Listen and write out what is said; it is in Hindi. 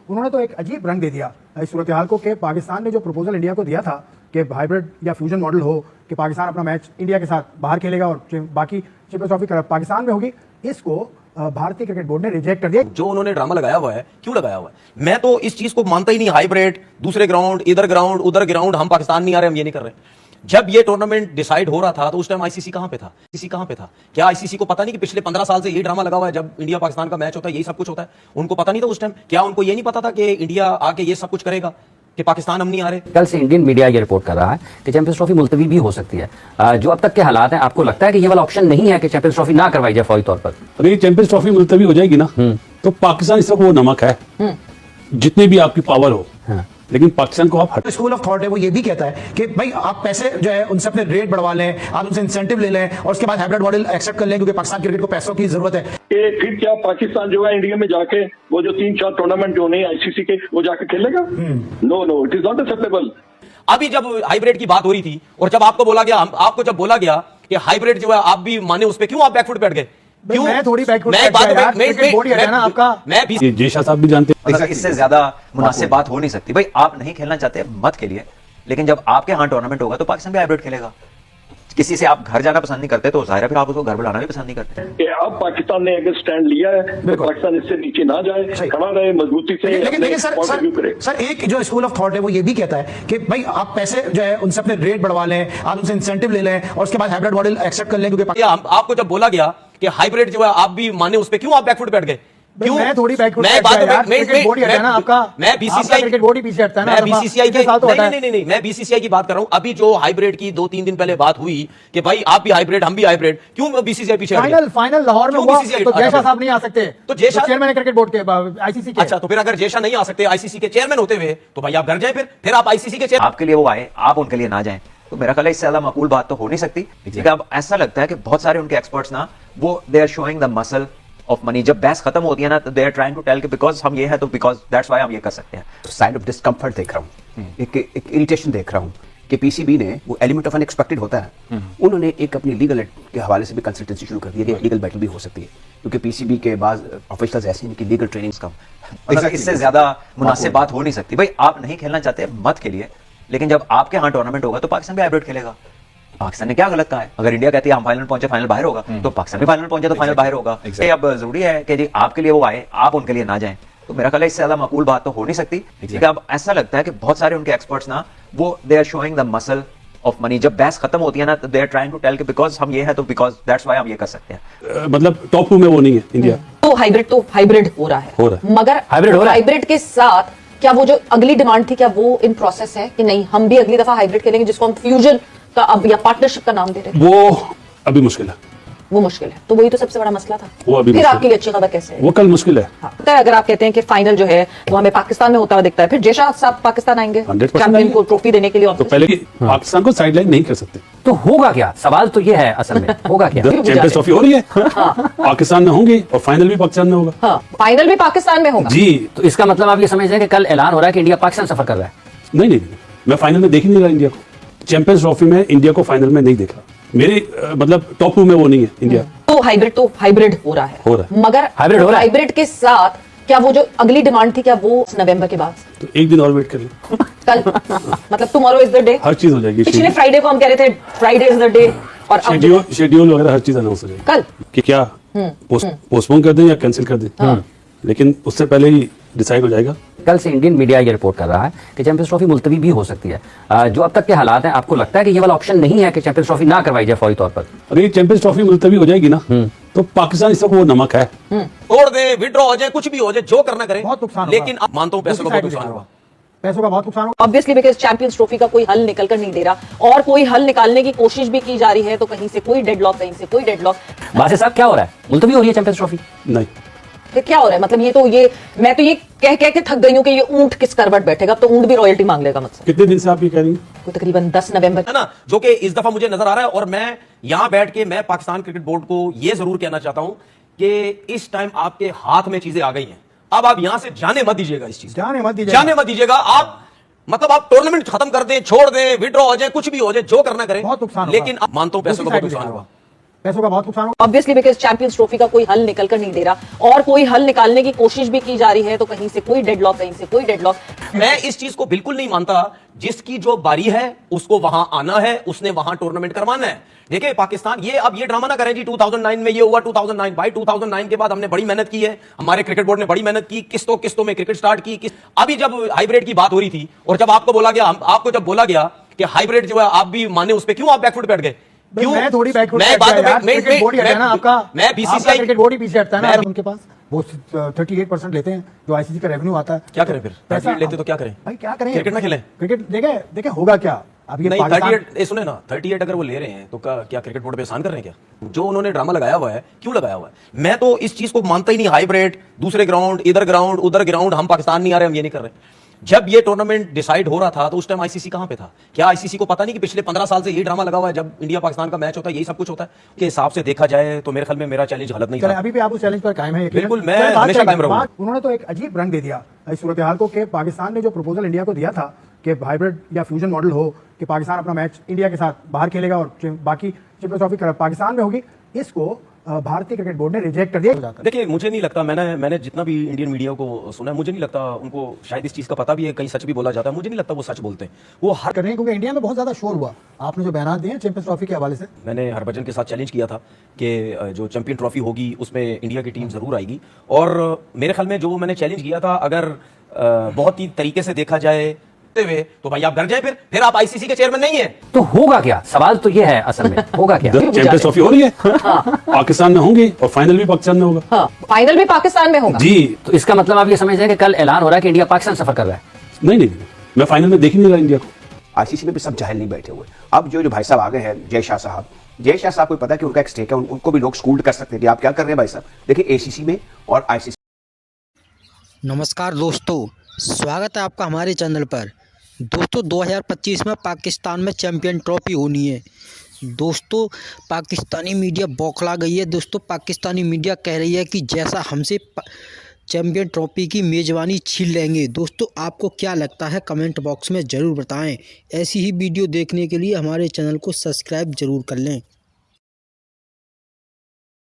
उन्होंने तो एक अजीब रंग दे दिया इस सूरत हाल को कि पाकिस्तान ने जो प्रपोजल इंडिया को दिया था कि हाइब्रिड या फ्यूजन मॉडल हो कि पाकिस्तान अपना मैच इंडिया के साथ बाहर खेलेगा और बाकी चैंपियंस ट्रॉफी पाकिस्तान में होगी, इसको भारतीय क्रिकेट बोर्ड ने रिजेक्ट कर दिया। जो उन्होंने ड्रामा लगाया हुआ है, क्यों लगाया हुआ है? मैं तो इस चीज को मानता ही नहीं। हाइब्रिड, दूसरे ग्राउंड, इधर ग्राउंड, उधर ग्राउंड, हम पाकिस्तान नहीं आ रहे, हम ये नहीं कर रहे। जब ये टूर्नामेंट डिसाइड हो रहा था तो उस टाइम आईसीसी कहां पे था? आईसीसी कहां पे था? क्या आईसीसी को पता नहीं कि पिछले 15 साल से ये ड्रामा लगा हुआ है? जब इंडिया पाकिस्तान का मैच होता है यही सब कुछ होता है। उनको पता नहीं था उस टाइम? क्या उनको ये नहीं पता था कि इंडिया आके ये सब कुछ करेगा, कि पाकिस्तान हम नहीं आ रहे? कल से इंडियन मीडिया ये रिपोर्ट कर रहा है कि चैंपियंस ट्रॉफी मुलतवी भी हो सकती है। जो अब तक के हालात हैं, आपको लगता है कि ये वाला ऑप्शन नहीं है कि चैंपियंस ट्रॉफी ना करवाई जाए फौरी तौर पर? अगर ये चैंपियंस ट्रॉफी मुलतवी हो जाएगी ना तो पाकिस्तान इस वक्त वो नमक है, जितनी भी आपकी पावर हो, लेकिन पाकिस्तान को आप हट। स्कूल ऑफ थॉट है वो ये भी कहता है कि भाई आप पैसे जो है उनसे अपने रेट बढ़वा लें, आप उनसे इंसेंटिव ले लें और उसके बाद हाइब्रिड मॉडल एक्सेप्ट कर लें, क्योंकि पाकिस्तान क्रिकेट को पैसों की जरूरत है। कि फिर क्या पाकिस्तान जो है इंडिया में जाके वो जो 3-4 टूर्नामेंट जो नहीं आईसीसी के वो जाके खेलेगा? No, it is not acceptable. अभी जब हाइब्रिड की बात हो रही थी और जब आपको बोला गया, आपको जब बोला गया कि हाइब्रिड जो है आप भी माने उस पे, क्यों आप बैकफुट बैठ गए? क्यों? मैं थोड़ी बैकफुट मैं जेशा साहब भी जानते हैं। इससे ज्यादा मुनासिब बात हो नहीं सकती। भाई आप नहीं खेलना चाहते मत खेलिए, लेकिन जब आपके यहाँ टूर्नामेंट होगा तो पाकिस्तान भी हाइब्रिड खेलेगा। किसी से आप घर जाना पसंद नहीं करते तो जाहिर है फिर आप उसको घर बुलाना भी पसंद नहीं करते। कि अब पाकिस्तान ने अगर स्टैंड लिया है तो पाकिस्तान इससे नीचे ना जाए, खड़ा रहे मजबूती से। लेकिन सर एक जो स्कूल ऑफ थॉट है वो ये भी कहता है कि भाई आप पैसे जो है उनसे अपने रेट बढ़वा लें, आप उनसे इंसेंटिव ले लें और उसके बाद हाइब्रिड मॉडल एक्सेप्ट कर लें, क्योंकि आपको जब बोला गया कि हाइब्रिड जो है आप भी माने उस पे, क्यों आप बैकफुट बैठ गए? क्यों? मैं थोड़ी बैकफुट मैं बीसीसीआई क्रिकेट बोर्ड ही पीछे हटता है ना। मैं बीसीसीआई की नहीं, मैं बीसीसीआई की बात कर रहा हूं। अभी जो हाइब्रिड की 2-3 दिन पहले बात हुई कि भाई आप भी हाइब्रिड हम भी हाइब्रिड, क्यों बीसीसीआई पीछे? फाइनल लाहौर में हुआ तो जयशाह साहब नहीं आ सकते, तो जयशाह चेयरमैन है क्रिकेट बोर्ड के, आईसीसी के। अच्छा, तो फिर अगर जयशाह नहीं आ सकते आईसीसी के चेयरमैन होते हुए, तो भाई आप घर जाए, फिर आप आईसीसी के चेयरमैन। आपके लिए वो आए, आप उनके लिए ना जाएं, तो मेरा ख्याल है इससे ज्यादा मकबूल बात तो हो नहीं सकती। लेकिन अब ऐसा लगता है कि बहुत सारे उनके एक्सपर्ट्स ना वो they are showing the muscle of money. जब बहस खत्म होती है ना तो they are trying to tell कि बिकॉज हम ये है तो बिकॉज दैट्स व्हाई हम ये कर सकते हैं। साइड ऑफ डिस्कम्फर्ट देख रहा हूँ, एक इरिटेशन देख रहा हूँ कि पीसीबी ने वो एलिमेंट ऑफ अनएक्सपेक्टेड होता है, उन्होंने एक अपनी लीगल के हवाले से भी कंसल्टेंसी शुरू कर दी है कि लीगल बैटल भी हो सकती है, क्योंकि पीसीबी के बाद ऑफिशियल्स ऐसे हैं कि लीगल ट्रेनिंग्स का इससे ज्यादा मुनासिब बात हो नहीं सकती। भाई आप नहीं खेलना चाहते मत खेलिए, लेकिन जब आपके यहाँ टूर्नामेंट होगा तो पाकिस्तान भी हाइब्रिड खेलेगा। पाकिस्तान ने क्या गलत कहा है? अगर इंडिया कहती है हम फाइनल पहुंचे, फाइनल बाहर होगा, तो पाकिस्तान भी फाइनल पहुंचे तो फाइनल बाहर होगा। अब जरूरी है कि जी आपके लिए वो आए, आप उनके लिए ना जाएं, तो मेरा ख्याल है इससे ज्यादा मकबूल बात तो हो नहीं सकती। लेकिन अब ऐसा लगता है कि बहुत सारे उनके एक्सपर्ट्स ना वो they are showing the muscle of money. जब बहस खत्म होती है ना तो they are trying to tell कि बिकॉज हम ये है तो बिकॉज दैट्स व्हाई हम ये कर सकते हैं। मतलब टॉप 2 में वो नहीं है इंडिया। तो हाइब्रिड हो रहा है, मगर हाइब्रिड के साथ क्या वो जो अगली डिमांड थी क्या वो इन प्रोसेस है कि नहीं हम भी अगली दफा हाइब्रिड खेलेंगे, जिसको हम फ्यूजन का अब या पार्टनरशिप का नाम दे रहे हैं? वो अभी मुश्किल है, वो मुश्किल है। तो वही तो सबसे बड़ा मसला था। वो अभी फिर आपके लिए अच्छी खबर कैसे है? वो कल मुश्किल है। हाँ। तो अगर आप कहते हैं कि फाइनल जो है वो हमें पाकिस्तान में होता हुआ दिखता है, फिर जयशाह साहब पाकिस्तान आएंगे चैंपियन को ट्रॉफी देने के लिए। तो पहले पाकिस्तान को साइडलाइन नहीं कर सकते, तो होगा क्या? सवाल तो ये है असल में, होगा क्या? चैंपियंस ट्रॉफी हो रही है, पाकिस्तान में होंगी और फाइनल भी पाकिस्तान में होगा। फाइनल भी पाकिस्तान में होगा जी। तो इसका मतलब आप ये समझ रहे हैं कि कल ऐलान हो रहा है कि इंडिया पाकिस्तान सफर कर रहा है? नहीं, मैं फाइनल में देख ही नहीं रहा इंडिया को। चैंपियंस ट्रॉफी में इंडिया को फाइनल में नहीं देख रहा। मेरे मतलब टॉप 2 में वो नहीं है इंडिया। तो हाइब्रिड हो रहा है, मगर हाइब्रिड के साथ क्या वो जो अगली डिमांड थी क्या वो नवंबर के बाद? तो एक दिन और वेट कर लें कल मतलब टुमारो इज द डे, हर चीज हो जाएगी। पिछले फ्राइडे को हम कह रहे थे फ्राइडे इज द डे, और शेड्यूल वगैरह हर चीज अनाउंस हो जाएगी कल कि क्या पोस्टपोन कर दें या कैंसिल कर दें, लेकिन उससे पहले ही डिसाइड हो जाएगा। कल से इंडियन मीडिया ये रिपोर्ट कर रहा है कि चैंपियंस ट्रॉफी मुलतवी भी हो सकती है। जो अब तक के हालात हैं, आपको लगता है कि ये वाला ऑप्शन नहीं है कि चैंपियंस ट्रॉफी ना करवाई जाए फौरी तौर पर? अगर ये चैंपियंस ट्रॉफी मुलतवी हो जाएगी ना तो पाकिस्तान इस वक्त वो नमक है, तोड़ दे, विड्रॉ हो जाए, कुछ भी हो जाए, जो करना करे। बहुत नुकसान, लेकिन अब मानता हूं पैसों का बहुत नुकसान हुआ, पैसों का बहुत नुकसान होगा। ऑब्वियसली बिकॉज चैंपियंस ट्रॉफी का कोई हल निकल कर नहीं दे रहा और कोई हल निकालने की कोशिश भी की जा रही है, तो कहीं से कोई डेडलॉक, कहीं से कोई डेडलॉक। बासित साहब क्या हो रहा है? मुलतवी हो रही है चैंपियंस ट्रॉफी? नहीं, फिर क्या हो रहा है? मतलब मैं तो ये कह के थक गई हूँ कि ये ऊंट किस करवट बैठेगा, अब तो ऊंट भी रॉयल्टी मांग लेगा मुझसे। कितने दिन से आप ये कह रही हैं? कोई तकरीबन 10 नवंबर है ना, जो कि इस दफा मुझे नजर आ रहा है। और मैं यहां बैठ के मैं पाकिस्तान क्रिकेट बोर्ड को यह जरूर कहना चाहता हूं कि इस टाइम आपके हाथ में चीजें आ गई हैं। अब आप यहां से जाने मत दीजिएगा, इस चीज जाने मत दीजिएगा। आप मतलब आप टूर्नामेंट खत्म कर दें, छोड़ दें, विड्रॉ हो जाए, कुछ भी हो जाए, जो करना करें, बहुत नुकसान, लेकिन अब मानता हूं पैसों का बहुत नुकसान हुआ। पैसों का बहुत नुकसान होगा। ऑब्वियसली बिकॉज चैंपियंस ट्रॉफी का कोई हल निकल कर नहीं दे रहा और कोई हल निकालने की कोशिश भी की जा रही है, तो कहीं से कोई डेडलॉक, कहीं से कोई डेडलॉक। मैं इस चीज को बिल्कुल नहीं मानता। जिसकी जो बारी है उसको वहां आना है, उसने वहां टूर्नामेंट करवाना है। देखिए पाकिस्तान अब ये ड्रामा ना करें जी 2009 में ये हुआ, 2009 भाई 2009 के बाद हमने बड़ी मेहनत की है, हमारे क्रिकेट बोर्ड ने बड़ी मेहनत की, किस्तों में क्रिकेट स्टार्ट की। अभी जब हाइब्रिड की बात हो रही थी और जब आपको बोला गया, आपको जब बोला गया कि हाइब्रिड जो है आप भी माने, उस पे क्यों आप बैकफुट बैठ गए? क्यों? मैं थोड़ी बैकफुट मैं बैठ बात गया यार, मैं क्रिकेट बोर्ड ही हटा है ना आपका, मैं बीसीसीआई क्रिकेट बोर्ड ही पीछे हटता है ना। मैं- उनके पास वो 38% लेते हैं जो आईसीसी का रेवेन्यू आता है। क्या करें फिर? पैसा 38 लेते तो क्या करें? भाई क्या करें? क्रिकेट ना खेलें? क्रिकेट देखे होगा क्या अब ये नहीं पाकिस्तान 38 सुने ना, 38 अगर वो ले रहे हैं तो क्या क्रिकेट बोर्ड पे एहसान कर रहे हैं क्या? जो उन्होंने ड्रामा लगाया हुआ है, क्यों लगाया हुआ है? मैं तो इस चीज को मानता ही नहीं। हाइब्रिड, दूसरे ग्राउंड, इधर ग्राउंड, उधर ग्राउंड, हम पाकिस्तान नहीं आ रहे, हम ये नहीं कर रहे। जब ये टूर्नामेंट डिसाइड हो रहा था तो उस टाइम आईसीसी कहां पे था? क्या आईसीसी को पता नहीं कि पिछले 15 साल से ये ड्रामा लगा हुआ है? जब इंडिया पाकिस्तान का मैच होता है यही सब कुछ होता है। के हिसाब से देखा जाए तो मेरे ख्याल में मेरा चैलेंज गलत नहीं चले था। अभी भी आप उस चैलेंज पर कायम है? बिल्कुल, मैं हमेशा कायम रहूंगा। उन्होंने तो एक अजीब रंग दे दिया इस सूरत हाल को कि पाकिस्तान ने जो प्रपोजल इंडिया को दिया था कि हाइब्रिड या फ्यूजन मॉडल हो कि पाकिस्तान अपना मैच इंडिया के साथ बाहर खेलेगा और बाकी चैंपियंस ट्रॉफी पाकिस्तान में होगी, इसको भारतीय क्रिकेट बोर्ड ने रिजेक्ट कर दिया। देखिए मुझे नहीं लगता, मैंने जितना भी इंडियन मीडिया को सुना है, मुझे नहीं लगता उनको शायद इस चीज का पता भी है, कहीं सच भी बोला जाता है, मुझे नहीं लगता वो सच बोलते हैं। वो हर कर रहे हैं क्योंकि इंडिया में बहुत ज्यादा शोर हुआ आपने जो बयान दिए चैंपियंस ट्रॉफी के हवाले से। मैंने हरभजन के साथ चैलेंज किया था कि जो चैंपियन ट्रॉफी होगी उसमें इंडिया की टीम जरूर आएगी, और मेरे ख्याल में जो मैंने चैलेंज किया था, अगर बहुत ही तरीके से देखा जाए तो भाई आप डर जाए, फिर आप आईसीसी के चेयरमैन नहीं है। तो होगा क्या? सवाल तो ये है असल में, होगा क्या? चैंपियंस ट्रॉफी हो रही है, पाकिस्तान में होंगी और फाइनल भी पाकिस्तान में होगा। हाँ, फाइनल भी पाकिस्तान में होगा जी। तो इसका मतलब आप ये समझ रहे हैं कि कल ऐलान हो रहा है कि इंडिया पाकिस्तान सफर कर रहा है? नहीं, मैं फाइनल में देख ही नहीं रहा इंडिया को। आईसीसी में भी सब जाहिल नहीं बैठे हुए। अब जो भाई साहब आ गए हैं, जय शाह साहब को पता है कि उनका एक स्टेक है, उनको भी लोग स्कूल्ड कर सकते हैं कि आप क्या कर रहे हैं भाई साहब। देखिए एसीसी में और आईसीसी। नमस्कार दोस्तों, स्वागत है आपका हमारे चैनल पर। दोस्तों 2025 में पाकिस्तान में चैंपियन ट्रॉफी होनी है। दोस्तों पाकिस्तानी मीडिया बौखला गई है। दोस्तों पाकिस्तानी मीडिया कह रही है कि जैसा हमसे चैंपियन ट्रॉफी की मेज़बानी छीन लेंगे। दोस्तों आपको क्या लगता है कमेंट बॉक्स में ज़रूर बताएं। ऐसी ही वीडियो देखने के लिए हमारे चैनल को सब्सक्राइब ज़रूर कर लें।